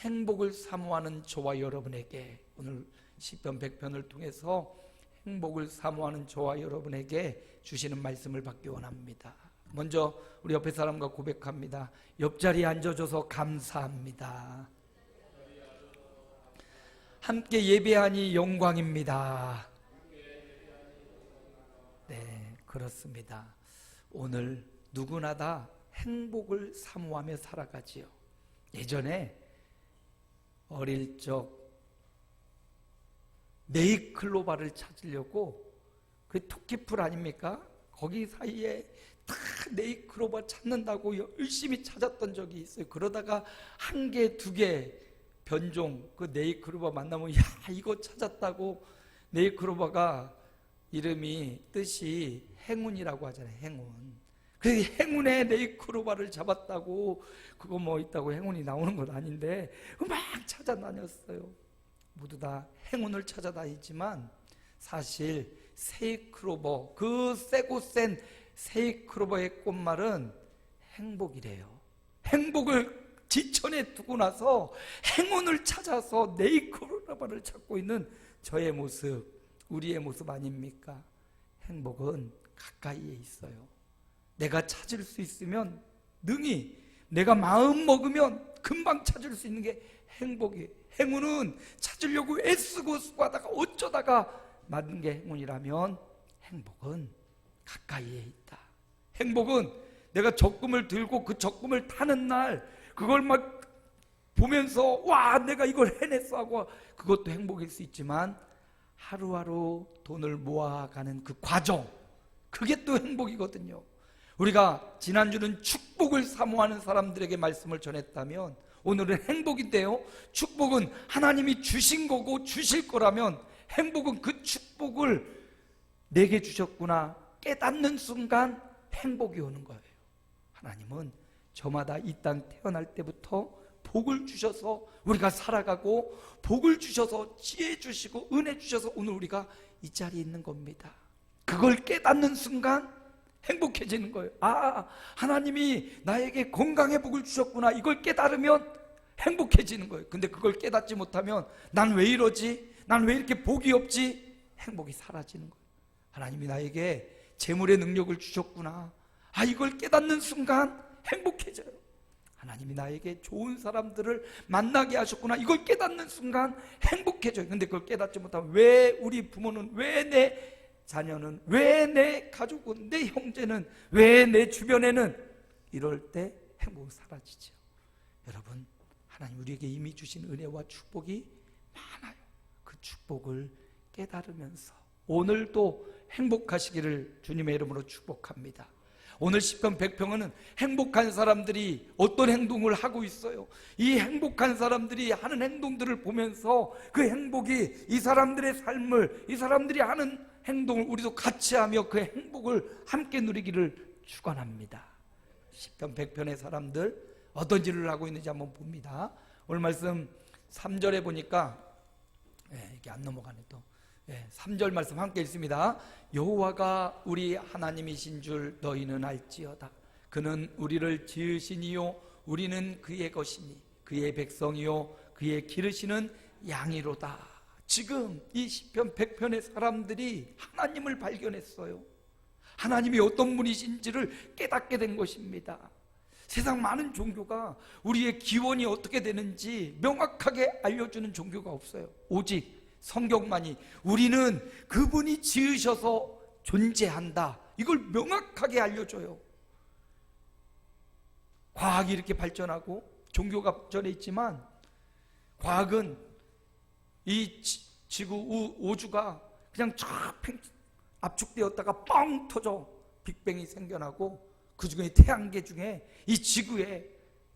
행복을 사모하는 저와 여러분에게, 오늘 시편 100편을 통해서 행복을 사모하는 저와 여러분에게 주시는 말씀을 받기 원합니다. 먼저 우리 옆에 사람과 고백합니다. 옆자리에 앉아줘서 감사합니다. 함께 예배하니 영광입니다. 네, 그렇습니다. 오늘 누구나 다 행복을 사모하며 살아가지요. 예전에 어릴 적 네잎클로바를 찾으려고, 그 토끼풀 아닙니까? 거기 사이에 다 네잎클로바 찾는다고 열심히 찾았던 적이 있어요. 그러다가 한 개, 두 개 변종 그 네잎클로바 만나면 야, 이거 찾았다고. 네잎클로바가 이름이 뜻이 행운이라고 하잖아요. 행운. 그 행운의 네잎클로바를 잡았다고 그거 뭐 있다고 행운이 나오는 건 아닌데 막 찾아다녔어요. 모두 다 행운을 찾아다니지만 사실 세이크로버, 그 세고 센 세이크로버의 꽃말은 행복이래요. 행복을 지천에 두고 나서 행운을 찾아서 네이크로버를 찾고 있는 저의 모습, 우리의 모습 아닙니까? 행복은 가까이에 있어요. 내가 찾을 수 있으면 능히, 내가 마음 먹으면 금방 찾을 수 있는 게 행복이에요. 행운은 찾으려고 애쓰고 수고하다가 어쩌다가 만든 게 행운이라면 행복은 가까이에 있다. 행복은 내가 적금을 들고 그 적금을 타는 날 그걸 막 보면서 와, 내가 이걸 해냈어 하고, 그것도 행복일 수 있지만 하루하루 돈을 모아가는 그 과정, 그게 또 행복이거든요. 우리가 지난주는 축복을 사모하는 사람들에게 말씀을 전했다면 오늘은 행복인데요, 축복은 하나님이 주신 거고 주실 거라면 행복은 그 축복을 내게 주셨구나 깨닫는 순간 행복이 오는 거예요. 하나님은 저마다 이 땅 태어날 때부터 복을 주셔서 우리가 살아가고, 복을 주셔서 지혜 주시고 은혜 주셔서 오늘 우리가 이 자리에 있는 겁니다. 그걸 깨닫는 순간 행복해지는 거예요. 아, 하나님이 나에게 건강의 복을 주셨구나, 이걸 깨달으면 행복해지는 거예요. 근데 그걸 깨닫지 못하면 난 왜 이러지? 난 왜 이렇게 복이 없지? 행복이 사라지는 거예요. 하나님이 나에게 재물의 능력을 주셨구나, 아, 이걸 깨닫는 순간 행복해져요. 하나님이 나에게 좋은 사람들을 만나게 하셨구나, 이걸 깨닫는 순간 행복해져요. 근데 그걸 깨닫지 못하면 왜 우리 부모는, 왜 내 자녀는, 왜 내 가족은, 내 형제는, 왜 내 주변에는, 이럴 때 행복은 사라지죠. 여러분, 하나님 우리에게 이미 주신 은혜와 축복이 많아요. 그 축복을 깨달으면서 오늘도 행복하시기를 주님의 이름으로 축복합니다. 오늘 시편 100편은 행복한 사람들이 어떤 행동을 하고 있어요. 이 행복한 사람들이 하는 행동들을 보면서 그 행복이 이 사람들의 삶을, 이 사람들이 하는 행동을 우리도 같이 하며 그 행복을 함께 누리기를 축원합니다. 시편 100편의 사람들 어떤 일을 하고 있는지 한번 봅니다. 오늘 말씀 3절에 보니까 이게 안 넘어가네 또. 3절 말씀 함께 읽습니다. 여호와가 우리 하나님이신 줄 너희는 알지어다. 그는 우리를 지으시니요 우리는 그의 것이니 그의 백성이요 그의 기르시는 양이로다. 지금 이 시편 100편의 사람들이 하나님을 발견했어요. 하나님이 어떤 분이신지를 깨닫게 된 것입니다. 세상 많은 종교가 우리의 기원이 어떻게 되는지 명확하게 알려주는 종교가 없어요. 오직 성경만이 우리는 그분이 지으셔서 존재한다, 이걸 명확하게 알려줘요. 과학이 이렇게 발전하고 종교가 발전해 있지만 과학은 이 지구 우주가 그냥 쫙 압축되었다가 뻥 터져 빅뱅이 생겨나고 그 중에 태양계 중에 이 지구에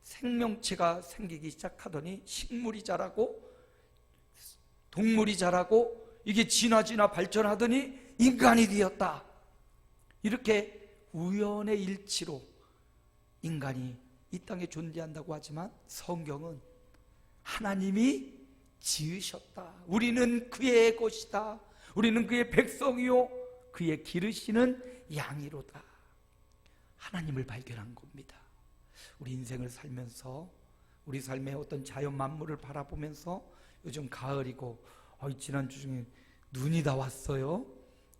생명체가 생기기 시작하더니 식물이 자라고 동물이 자라고 이게 진화 발전하더니 인간이 되었다. 이렇게 우연의 일치로 인간이 이 땅에 존재한다고 하지만 성경은 하나님이 지으셨다, 우리는 그의 것이다, 우리는 그의 백성이요 그의 기르시는 양이로다. 하나님을 발견한 겁니다. 우리 인생을 살면서 우리 삶의 어떤 자연 만물을 바라보면서 요즘 가을이고 지난주 중에 눈이 다 왔어요.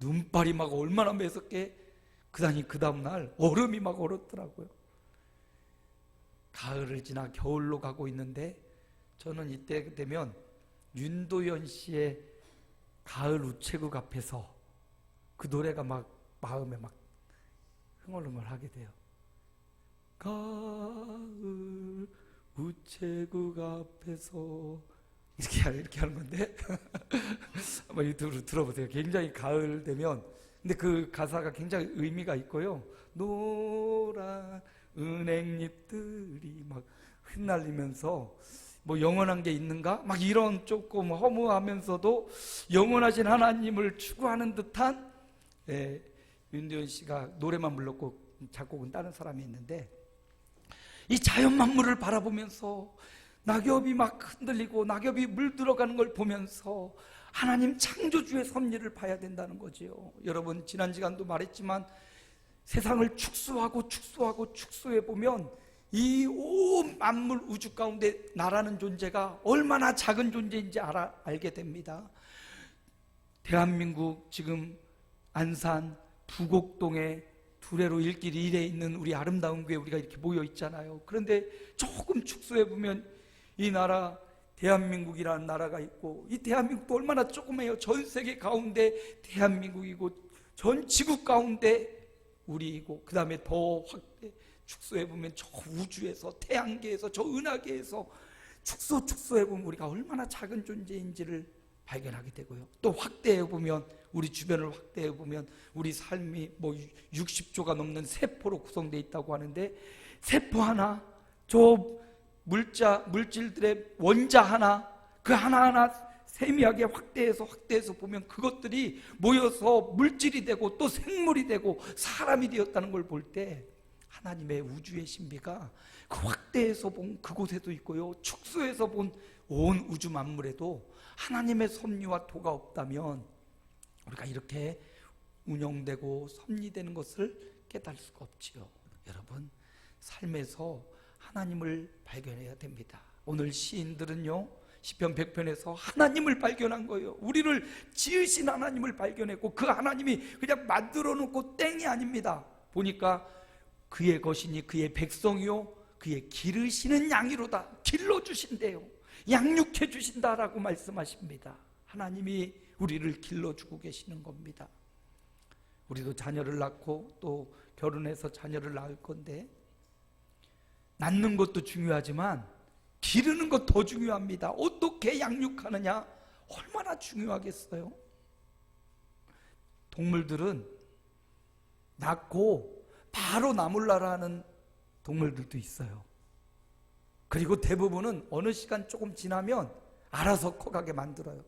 눈발이 막 얼마나 매섭게 그 다음 날 얼음이 막 얼었더라고요. 가을을 지나 겨울로 가고 있는데 저는 이때 되면 윤도현 씨의 가을 우체국 앞에서 그 노래가 막 마음에 막 흥얼흥얼하게 돼요. 가을 우체국 앞에서 이렇게 하는 건데 한번 유튜브로 들어보세요. 굉장히 가을 되면, 근데 그 가사가 굉장히 의미가 있고요. 노란 은행잎들이 막 흩날리면서 뭐 영원한 게 있는가? 막 이런 조금 허무하면서도 영원하신 하나님을 추구하는 듯한, 윤도현 씨가 노래만 불렀고 작곡은 다른 사람이 있는데, 이 자연 만물을 바라보면서 낙엽이 막 흔들리고 낙엽이 물들어가는 걸 보면서 하나님 창조주의 섭리를 봐야 된다는 거지요. 여러분, 지난 시간도 말했지만 세상을 축소해 보면 이 온 만물 우주 가운데 나라는 존재가 얼마나 작은 존재인지 알게 됩니다. 대한민국 지금 안산 부곡동에 두레로 일길 1에 있는 우리 아름다운 교회, 우리가 이렇게 모여 있잖아요. 그런데 조금 축소해 보면 이 나라 대한민국이라는 나라가 있고, 이 대한민국도 얼마나 조그매요. 전 세계 가운데 대한민국이고 전 지구 가운데 우리이고, 그 다음에 더 확대 축소해 보면 저 우주에서, 태양계에서, 저 은하계에서 축소해 보면 우리가 얼마나 작은 존재인지를 발견하게 되고요. 또 확대해 보면, 우리 주변을 확대해 보면 우리 삶이 뭐 60조가 넘는 세포로 구성되어 있다고 하는데, 세포 하나, 저 물질들의 원자 하나, 그 하나하나 세미하게 확대해서 보면 그것들이 모여서 물질이 되고 또 생물이 되고 사람이 되었다는 걸 볼 때, 하나님의 우주의 신비가 그 확대해서 본 그곳에도 있고요, 축소해서 본 온 우주 만물에도 하나님의 섭리와 도가 없다면 우리가 이렇게 운영되고 섭리되는 것을 깨달을 수가 없지요. 여러분, 삶에서 하나님을 발견해야 됩니다. 오늘 시인들은요, 시편 100편에서 하나님을 발견한 거예요. 우리를 지으신 하나님을 발견했고, 그 하나님이 그냥 만들어 놓고 땡이 아닙니다. 보니까 그의 것이니 그의 백성이요 그의 기르시는 양이로다. 길러주신대요. 양육해 주신다라고 말씀하십니다. 하나님이 우리를 길러주고 계시는 겁니다. 우리도 자녀를 낳고 또 결혼해서 자녀를 낳을 건데, 낳는 것도 중요하지만 기르는 것 더 중요합니다. 어떻게 양육하느냐 얼마나 중요하겠어요. 동물들은 낳고 바로 나물라라 하는 동물들도 있어요. 그리고 대부분은 어느 시간 조금 지나면 알아서 커가게 만들어요.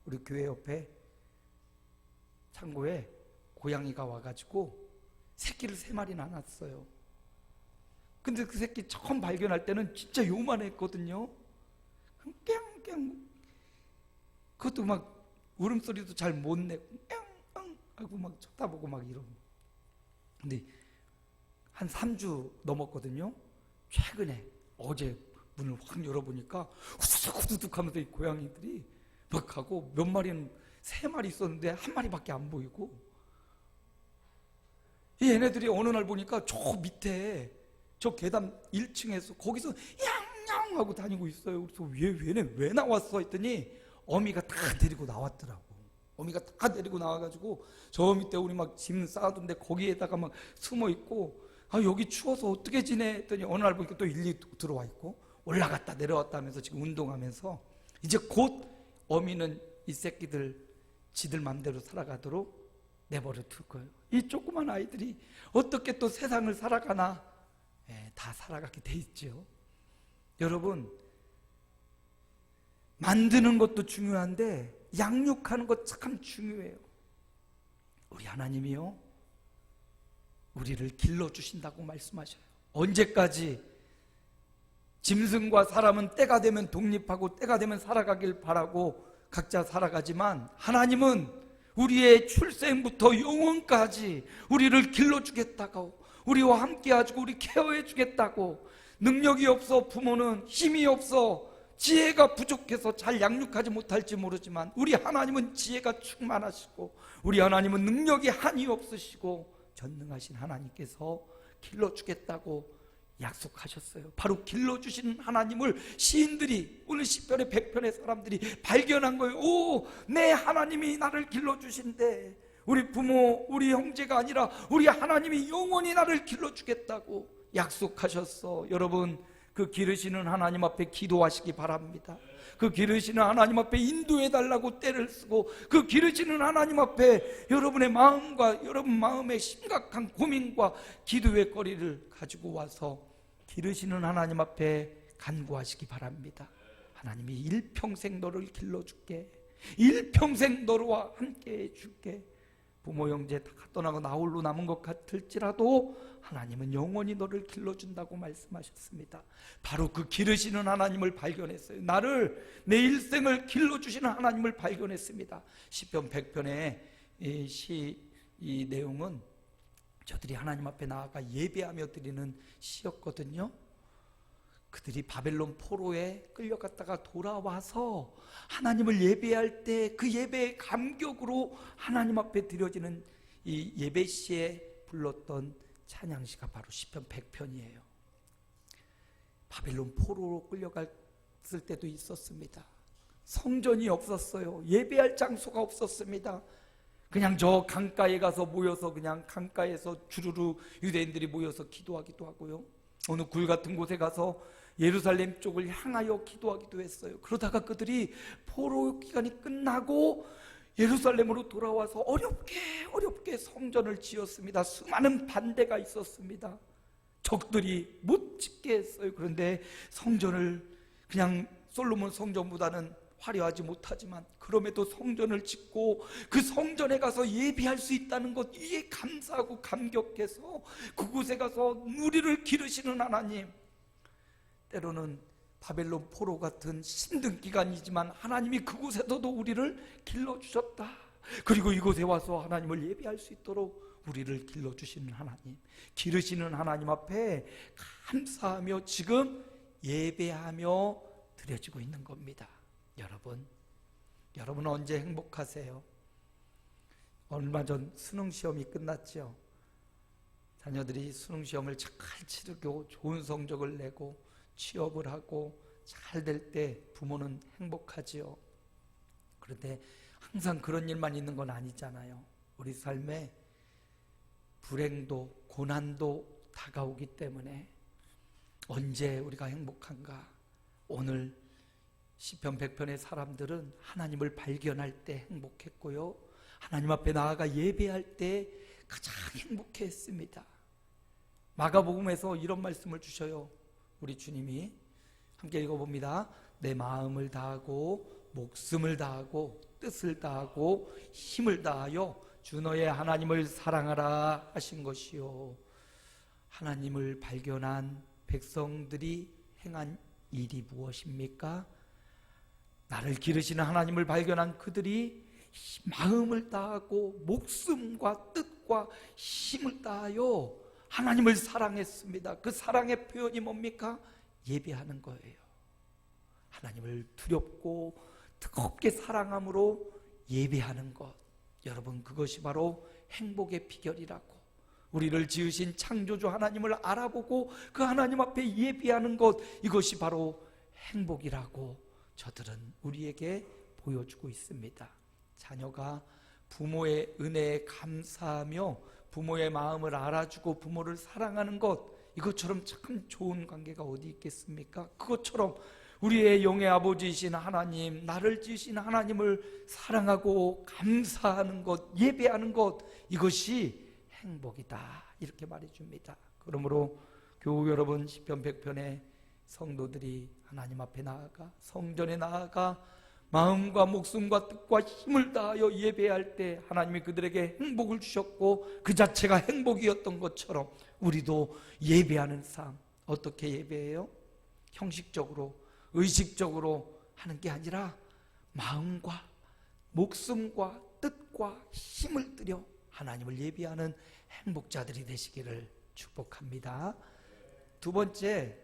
우리 교회 옆에 창고에 고양이가 와가지고 새끼를 3마리나 낳았어요. 근데 그 새끼 처음 발견할 때는 진짜 요만했거든요. 깽깽, 그것도 막 울음소리도 잘 못 내고 깽 하고 막 쳐다보고 막 이러고. 근데 한 3주 넘었거든요. 최근에 어제 문을 확 열어보니까 후두둑 하면서 이 고양이들이 막 하고, 몇 마리는 3마리 있었는데 1마리밖에 안 보이고, 이 얘네들이 어느 날 보니까 저 밑에 저 계단 1층에서 거기서 냥냥 하고 다니고 있어요. 그래서 얘네 왜 나왔어 했더니 어미가 다 데리고 나왔더라고. 어미가 다 데리고 나와가지고 저 밑에 우리 막 짐 쌓아둔데 거기에다가 막 숨어 있고, 여기 추워서 어떻게 지내 했더니 어느 날 보니까 또 일일이 들어와 있고, 올라갔다 내려왔다 하면서 지금 운동하면서, 이제 곧 어미는 이 새끼들 지들 맘대로 살아가도록 내버려 둘 거예요. 이 조그만 아이들이 어떻게 또 세상을 살아가나, 다 살아가게 돼 있죠. 여러분, 만드는 것도 중요한데 양육하는 것 참 중요해요. 우리 하나님이요, 우리를 길러주신다고 말씀하셔요. 언제까지? 짐승과 사람은 때가 되면 독립하고 때가 되면 살아가길 바라고 각자 살아가지만, 하나님은 우리의 출생부터 영원까지 우리를 길러주겠다고, 우리와 함께 해주고 우리 케어해 주겠다고, 능력이 없어 부모는 힘이 없어 지혜가 부족해서 잘 양육하지 못할지 모르지만 우리 하나님은 지혜가 충만하시고 우리 하나님은 능력이 한이 없으시고 전능하신 하나님께서 길러주겠다고 약속하셨어요. 바로 길러주시는 하나님을 시인들이 오늘 시편의 100편의 사람들이 발견한 거예요. 오, 내 하나님이 나를 길러주신대. 우리 부모, 우리 형제가 아니라 우리 하나님이 영원히 나를 길러주겠다고 약속하셨어. 여러분, 그 기르시는 하나님 앞에 기도하시기 바랍니다. 그 기르시는 하나님 앞에 인도해달라고 때를 쓰고 그 기르시는 하나님 앞에 여러분의 마음과 여러분 마음의 심각한 고민과 기도의 거리를 가지고 와서 기르시는 하나님 앞에 간구하시기 바랍니다. 하나님이 일평생 너를 길러줄게. 일평생 너와 함께 해줄게. 부모 형제 다 떠나고 나 홀로 남은 것 같을지라도 하나님은 영원히 너를 길러준다고 말씀하셨습니다. 바로 그 기르시는 하나님을 발견했어요. 나를 내 일생을 길러주시는 하나님을 발견했습니다. 시편 100편의 이 내용은 저들이 하나님 앞에 나아가 예배하며 드리는 시였거든요. 그들이 바벨론 포로에 끌려갔다가 돌아와서 하나님을 예배할 때 그 예배의 감격으로 하나님 앞에 드려지는 이 예배시에 불렀던 찬양시가 바로 시편 100편이에요. 바벨론 포로로 끌려갔을 때도 있었습니다. 성전이 없었어요. 예배할 장소가 없었습니다. 그냥 저 강가에 가서 모여서 그냥 강가에서 주르르 유대인들이 모여서 기도하기도 하고요. 어느 굴 같은 곳에 가서 예루살렘 쪽을 향하여 기도하기도 했어요. 그러다가 그들이 포로 기간이 끝나고 예루살렘으로 돌아와서 어렵게 성전을 지었습니다. 수많은 반대가 있었습니다. 적들이 못 짓게 했어요. 그런데 성전을 그냥 솔로몬 성전보다는 화려하지 못하지만 그럼에도 성전을 짓고 그 성전에 가서 예배할 수 있다는 것, 이에 감사하고 감격해서 그곳에 가서 우리를 기르시는 하나님, 때로는 바벨론 포로 같은 힘든 기간이지만 하나님이 그곳에서도 우리를 길러주셨다. 그리고 이곳에 와서 하나님을 예배할 수 있도록 우리를 길러주시는 하나님, 기르시는 하나님 앞에 감사하며 지금 예배하며 드려지고 있는 겁니다. 여러분 언제 행복하세요? 얼마 전 수능시험이 끝났죠. 자녀들이 수능시험을 잘 치르고 좋은 성적을 내고 취업을 하고 잘 될 때 부모는 행복하지요. 그런데 항상 그런 일만 있는 건 아니잖아요. 우리 삶에 불행도 고난도 다가오기 때문에 언제 우리가 행복한가? 오늘 시편 100편의 사람들은 하나님을 발견할 때 행복했고요, 하나님 앞에 나아가 예배할 때 가장 행복했습니다. 마가복음에서 이런 말씀을 주셔요. 우리 주님이 함께 읽어봅니다. 내 마음을 다하고 목숨을 다하고 뜻을 다하고 힘을 다하여 주 너의 하나님을 사랑하라 하신 것이요. 하나님을 발견한 백성들이 행한 일이 무엇입니까? 나를 기르시는 하나님을 발견한 그들이 마음을 다하고 목숨과 뜻과 힘을 다하여 하나님을 사랑했습니다. 그 사랑의 표현이 뭡니까? 예배하는 거예요. 하나님을 두렵고 뜨겁게 사랑함으로 예배하는 것, 여러분 그것이 바로 행복의 비결이라고, 우리를 지으신 창조주 하나님을 알아보고 그 하나님 앞에 예배하는 것, 이것이 바로 행복이라고 저들은 우리에게 보여주고 있습니다. 자녀가 부모의 은혜에 감사하며 부모의 마음을 알아주고 부모를 사랑하는 것, 이것처럼 참 좋은 관계가 어디 있겠습니까? 그것처럼 우리의 영의 아버지이신 하나님, 나를 지으신 하나님을 사랑하고 감사하는 것, 예배하는 것, 이것이 행복이다, 이렇게 말해줍니다. 그러므로 교우 여러분, 시편 100편의 성도들이 하나님 앞에 나아가 성전에 나아가 마음과 목숨과 뜻과 힘을 다하여 예배할 때 하나님이 그들에게 행복을 주셨고 그 자체가 행복이었던 것처럼 우리도 예배하는 삶, 어떻게 예배해요? 형식적으로 의식적으로 하는 게 아니라 마음과 목숨과 뜻과 힘을 들여 하나님을 예배하는 행복자들이 되시기를 축복합니다. 두 번째,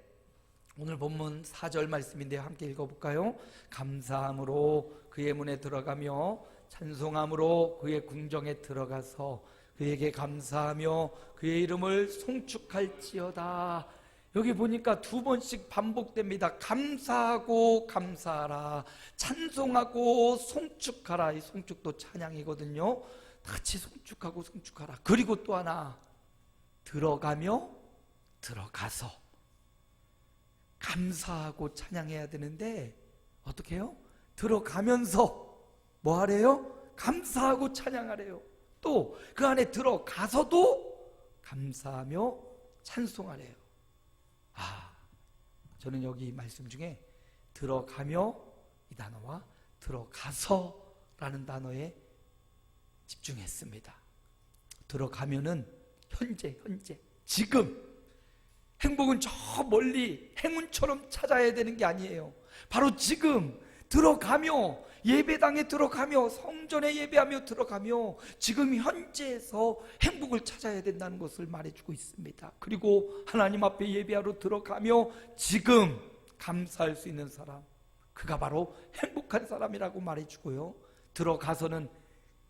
오늘 본문 4절 말씀인데요, 함께 읽어볼까요? 감사함으로 그의 문에 들어가며 찬송함으로 그의 궁정에 들어가서 그에게 감사하며 그의 이름을 송축할지어다. 여기 보니까 두 번씩 반복됩니다. 감사하고 감사하라, 찬송하고 송축하라. 이 송축도 찬양이거든요. 같이 송축하고 송축하라. 그리고 또 하나, 들어가며 들어가서 감사하고 찬양해야 되는데 어떻게 해요? 들어가면서 뭐 하래요? 감사하고 찬양하래요. 또 그 안에 들어가서도 감사하며 찬송하래요. 저는 여기 말씀 중에 들어가며 이 단어와 들어가서라는 단어에 집중했습니다. 들어가면은 현재, 지금. 행복은 저 멀리 행운처럼 찾아야 되는 게 아니에요. 바로 지금 들어가며, 예배당에 들어가며, 성전에 예배하며 들어가며 지금 현재에서 행복을 찾아야 된다는 것을 말해주고 있습니다. 그리고 하나님 앞에 예배하러 들어가며 지금 감사할 수 있는 사람, 그가 바로 행복한 사람이라고 말해주고요, 들어가서는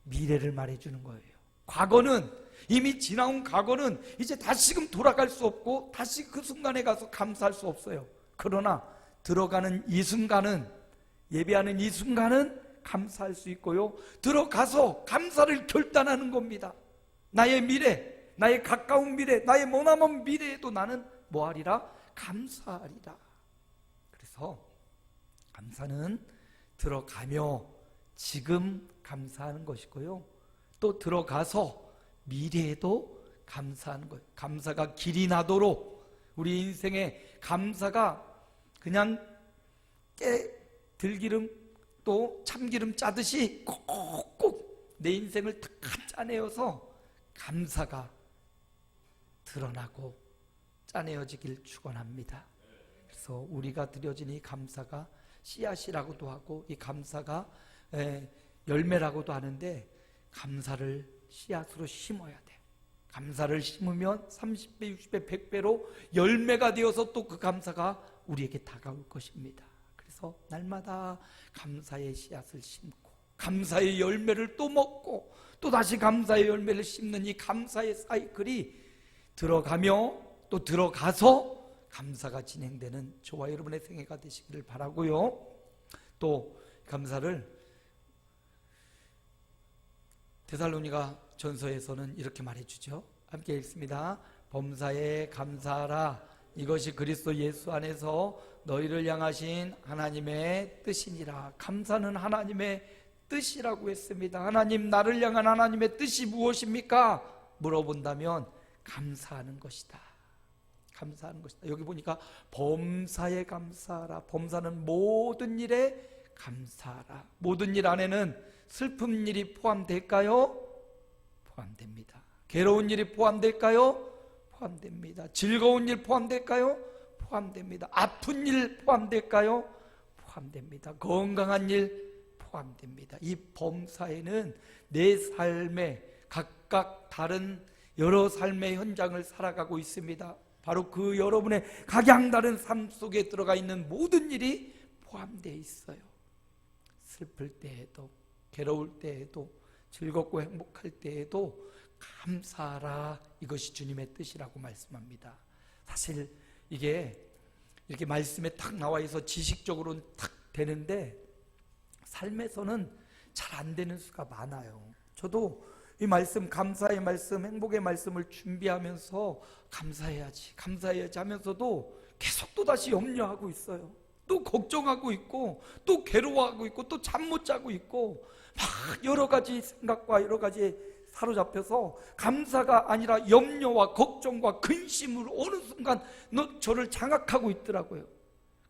미래를 말해주는 거예요. 과거는, 이미 지나온 과거는 이제 다시금 돌아갈 수 없고 다시 그 순간에 가서 감사할 수 없어요. 그러나 들어가는 이 순간은, 예배하는 이 순간은 감사할 수 있고요, 들어가서 감사를 결단하는 겁니다. 나의 미래, 나의 가까운 미래, 나의 머나먼 미래에도 나는 뭐하리라? 감사하리라. 그래서 감사는 들어가며 지금 감사하는 것이고요, 또 들어가서 미래에도 감사하는 거예요. 감사가 길이 나도록 우리 인생에 감사가 그냥 들기름 또 참기름 짜듯이 꼭꼭 내 인생을 다 짜내어서 감사가 드러나고 짜내어지길 축원합니다. 그래서 우리가 드려진 이 감사가 씨앗이라고도 하고 이 감사가 열매라고도 하는데, 감사를 씨앗으로 심어야 돼. 감사를 심으면 30배, 60배, 100배로 열매가 되어서 또 그 감사가 우리에게 다가올 것입니다. 그래서 날마다 감사의 씨앗을 심고 감사의 열매를 또 먹고 또 다시 감사의 열매를 심는 이 감사의 사이클이 들어가며 또 들어가서 감사가 진행되는 저와 여러분의 생애가 되시기를 바라고요. 또 감사를 데살로니가 전서에서는 이렇게 말해주죠. 함께 읽습니다. 범사에 감사하라. 이것이 그리스도 예수 안에서 너희를 향하신 하나님의 뜻이니라. 감사는 하나님의 뜻이라고 했습니다. 하나님, 나를 향한 하나님의 뜻이 무엇입니까? 물어본다면 감사하는 것이다. 감사하는 것이다. 여기 보니까 범사에 감사하라. 범사는 모든 일에 감사하라. 모든 일 안에는 슬픈 일이 포함될까요? 포함됩니다. 괴로운 일이 포함될까요? 포함됩니다. 즐거운 일 포함될까요? 포함됩니다. 아픈 일 포함될까요? 포함됩니다. 건강한 일 포함됩니다. 이 범사에는 내 삶에 각각 다른 여러 삶의 현장을 살아가고 있습니다. 바로 그 여러분의 각양다른 삶 속에 들어가 있는 모든 일이 포함되어 있어요. 슬플 때에도, 괴로울 때에도, 즐겁고 행복할 때에도 감사하라. 이것이 주님의 뜻이라고 말씀합니다. 사실 이게 이렇게 말씀에 탁 나와 있어 지식적으로는 탁 되는데 삶에서는 잘 안 되는 수가 많아요. 저도 이 말씀, 감사의 말씀, 행복의 말씀을 준비하면서 감사해야지 하면서도 계속 또다시 염려하고 있어요. 또 걱정하고 있고 또 괴로워하고 있고 또 잠 못 자고 있고 막 여러 가지 생각과 여러 가지 사로잡혀서 감사가 아니라 염려와 걱정과 근심으로 어느 순간 저를 장악하고 있더라고요.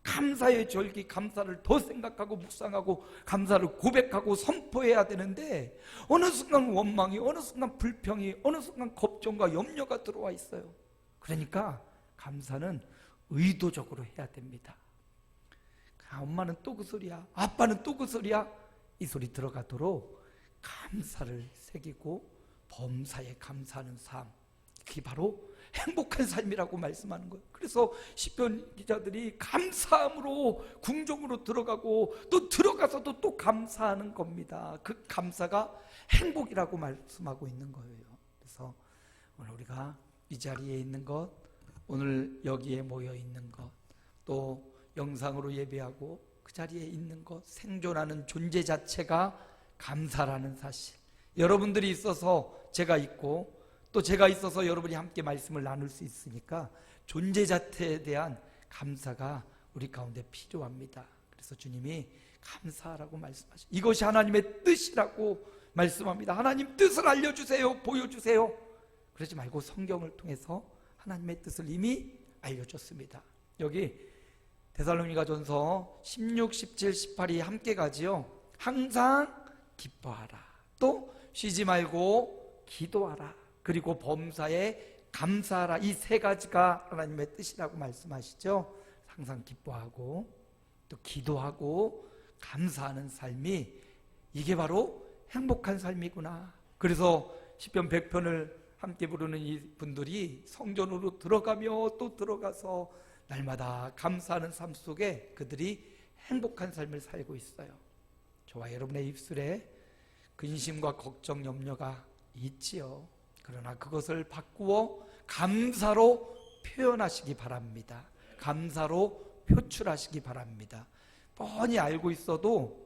감사의 절기, 감사를 더 생각하고 묵상하고 감사를 고백하고 선포해야 되는데 어느 순간 원망이, 어느 순간 불평이, 어느 순간 걱정과 염려가 들어와 있어요. 그러니까 감사는 의도적으로 해야 됩니다. 엄마는 또 그 소리야, 아빠는 또 그 소리야, 이 소리 들어가도록 감사를 새기고 범사에 감사하는 삶, 그게 바로 행복한 삶이라고 말씀하는 거예요. 그래서 시편 기자들이 감사함으로 궁정으로 들어가고 또 들어가서도 또 감사하는 겁니다. 그 감사가 행복이라고 말씀하고 있는 거예요. 그래서 오늘 우리가 이 자리에 있는 것, 오늘 여기에 모여 있는 것, 또 영상으로 예배하고 그 자리에 있는 것, 생존하는 존재 자체가 감사라는 사실. 여러분들이 있어서 제가 있고 또 제가 있어서 여러분이 함께 말씀을 나눌 수 있으니까 존재 자체에 대한 감사가 우리 가운데 필요합니다. 그래서 주님이 감사하라고 말씀하시죠. 이것이 하나님의 뜻이라고 말씀합니다. 하나님 뜻을 알려주세요, 보여주세요. 그러지 말고 성경을 통해서 하나님의 뜻을 이미 알려줬습니다. 여기 데살로니가전서 16, 17, 18이 함께 가지요. 항상 기뻐하라, 또 쉬지 말고 기도하라, 그리고 범사에 감사하라. 이 세 가지가 하나님의 뜻이라고 말씀하시죠. 항상 기뻐하고 또 기도하고 감사하는 삶이, 이게 바로 행복한 삶이구나. 그래서 시편 100편을 함께 부르는 이 분들이 성전으로 들어가며 또 들어가서 날마다 감사하는 삶 속에 그들이 행복한 삶을 살고 있어요. 저와 여러분의 입술에 근심과 걱정, 염려가 있지요. 그러나 그것을 바꾸어 감사로 표현하시기 바랍니다. 감사로 표출하시기 바랍니다. 뻔히 알고 있어도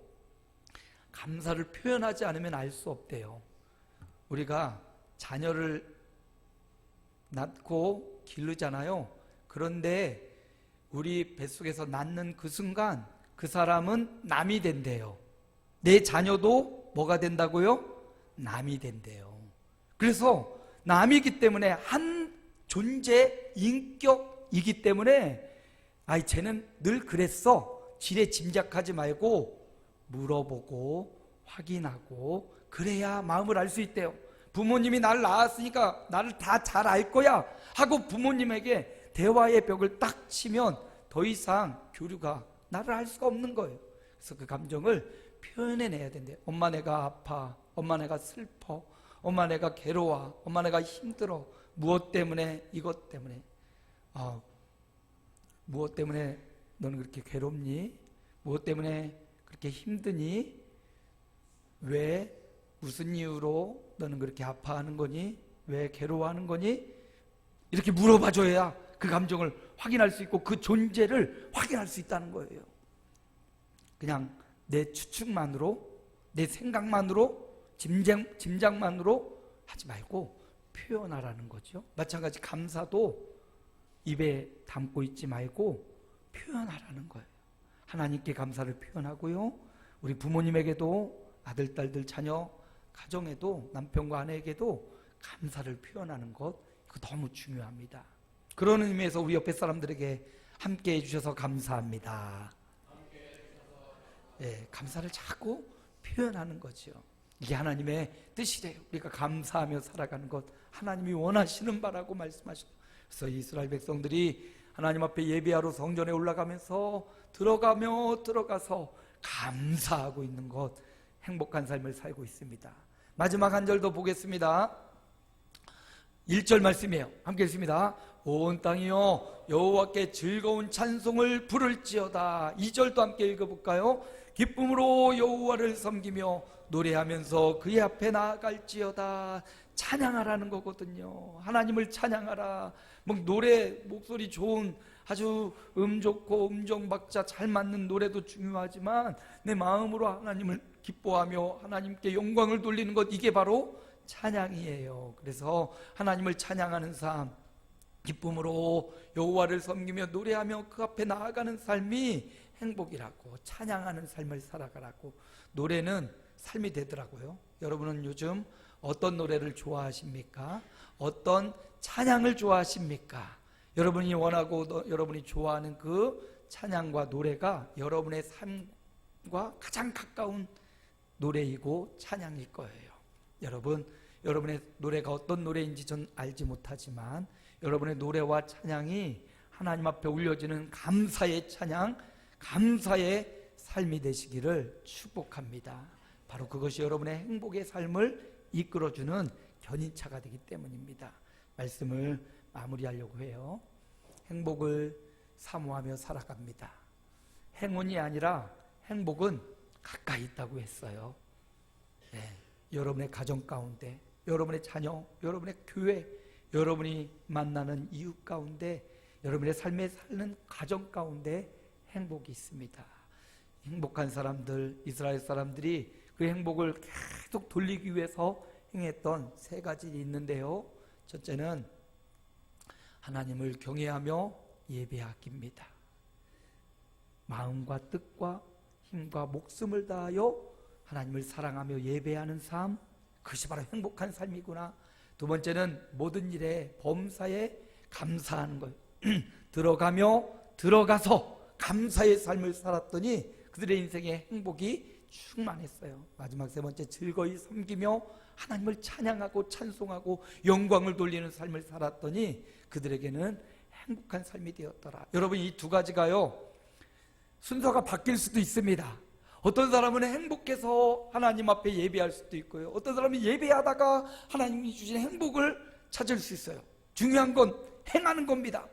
감사를 표현하지 않으면 알 수 없대요. 우리가 자녀를 낳고 기르잖아요. 그런데 우리 뱃속에서 낳는 그 순간 그 사람은 남이 된대요. 내 자녀도 뭐가 된다고요? 남이 된대요. 그래서 남이기 때문에 한 존재 인격이기 때문에 쟤는 늘 그랬어, 지레 짐작하지 말고 물어보고 확인하고 그래야 마음을 알 수 있대요. 부모님이 나를 낳았으니까 나를 다 잘 알 거야 하고 부모님에게 대화의 벽을 딱 치면 더 이상 교류가, 나를 알 수가 없는 거예요. 그래서 그 감정을 표현해내야 된대요. 엄마 내가 아파, 엄마 내가 슬퍼, 엄마 내가 괴로워, 엄마 내가 힘들어. 무엇 때문에? 이것 때문에. 무엇 때문에 너는 그렇게 괴롭니? 무엇 때문에 그렇게 힘드니? 왜? 무슨 이유로 너는 그렇게 아파하는 거니? 왜 괴로워하는 거니? 이렇게 물어봐줘야 그 감정을 확인할 수 있고 그 존재를 확인할 수 있다는 거예요. 그냥 내 추측만으로, 내 생각만으로, 짐작만으로 하지 말고 표현하라는 거죠. 마찬가지 감사도 입에 담고 있지 말고 표현하라는 거예요. 하나님께 감사를 표현하고요, 우리 부모님에게도, 아들, 딸들, 자녀, 가정에도, 남편과 아내에게도 감사를 표현하는 것, 그거 너무 중요합니다. 그런 의미에서 우리 옆에 사람들에게 함께 해주셔서 감사합니다. 감사를 자꾸 표현하는 거죠. 이게 하나님의 뜻이래요. 우리가 감사하며 살아가는 것, 하나님이 원하시는 바라고 말씀하시죠. 그래서 이스라엘 백성들이 하나님 앞에 예배하러 성전에 올라가면서 들어가서 감사하고 있는 것, 행복한 삶을 살고 있습니다. 마지막 한 절도 보겠습니다. 1절 말씀이에요. 함께 읽습니다. 온 땅이여 여호와께 즐거운 찬송을 부를지어다. 2절도 함께 읽어볼까요? 기쁨으로 여호와를 섬기며 노래하면서 그의 앞에 나아갈지어다. 찬양하라는 거거든요. 하나님을 찬양하라. 노래, 목소리 좋은, 아주 좋고 음정박자 잘 맞는 노래도 중요하지만 내 마음으로 하나님을 기뻐하며 하나님께 영광을 돌리는 것, 이게 바로 찬양이에요. 그래서 하나님을 찬양하는 삶, 기쁨으로 여호와를 섬기며 노래하며 그 앞에 나아가는 삶이 행복이라고, 찬양하는 삶을 살아가라고. 노래는 삶이 되더라고요. 여러분은 요즘 어떤 노래를 좋아하십니까? 어떤 찬양을 좋아하십니까? 여러분이 원하고 여러분이 좋아하는 그 찬양과 노래가 여러분의 삶과 가장 가까운 노래이고 찬양일 거예요. 여러분의 노래가 어떤 노래인지 전 알지 못하지만 여러분의 노래와 찬양이 하나님 앞에 올려지는 감사의 찬양, 감사의 삶이 되시기를 축복합니다. 바로 그것이 여러분의 행복의 삶을 이끌어주는 견인차가 되기 때문입니다. 말씀을 마무리하려고 해요. 행복을 사모하며 살아갑니다. 행운이 아니라 행복은 가까이 있다고 했어요. 네, 여러분의 가정 가운데, 여러분의 자녀, 여러분의 교회, 여러분이 만나는 이웃 가운데, 여러분의 삶에 사는 가정 가운데 행복이 있습니다. 행복한 사람들, 이스라엘 사람들이 그 행복을 계속 돌리기 위해서 행했던 세 가지 있는데요. 첫째는 하나님을 경외하며 예배하기입니다. 마음과 뜻과 힘과 목숨을 다하여 하나님을 사랑하며 예배하는 삶, 그것이 바로 행복한 삶이구나. 두 번째는 모든 일에 범사에 감사하는 것. 들어가서 감사의 삶을 살았더니 그들의 인생에 행복이 충만했어요. 마지막 세 번째, 즐거이 섬기며 하나님을 찬양하고 찬송하고 영광을 돌리는 삶을 살았더니 그들에게는 행복한 삶이 되었더라. 여러분, 이 두 가지가요, 순서가 바뀔 수도 있습니다. 어떤 사람은 행복해서 하나님 앞에 예배할 수도 있고요, 어떤 사람은 예배하다가 하나님이 주신 행복을 찾을 수 있어요. 중요한 건 행하는 겁니다.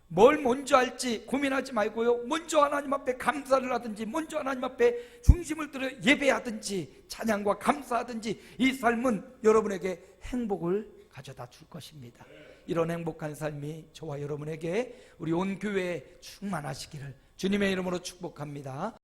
뭘 먼저 할지 고민하지 말고요, 먼저 하나님 앞에 감사를 하든지, 먼저 하나님 앞에 중심을 들여 예배하든지 찬양과 감사하든지, 이 삶은 여러분에게 행복을 가져다 줄 것입니다. 이런 행복한 삶이 저와 여러분에게, 우리 온 교회에 충만하시기를 주님의 이름으로 축복합니다.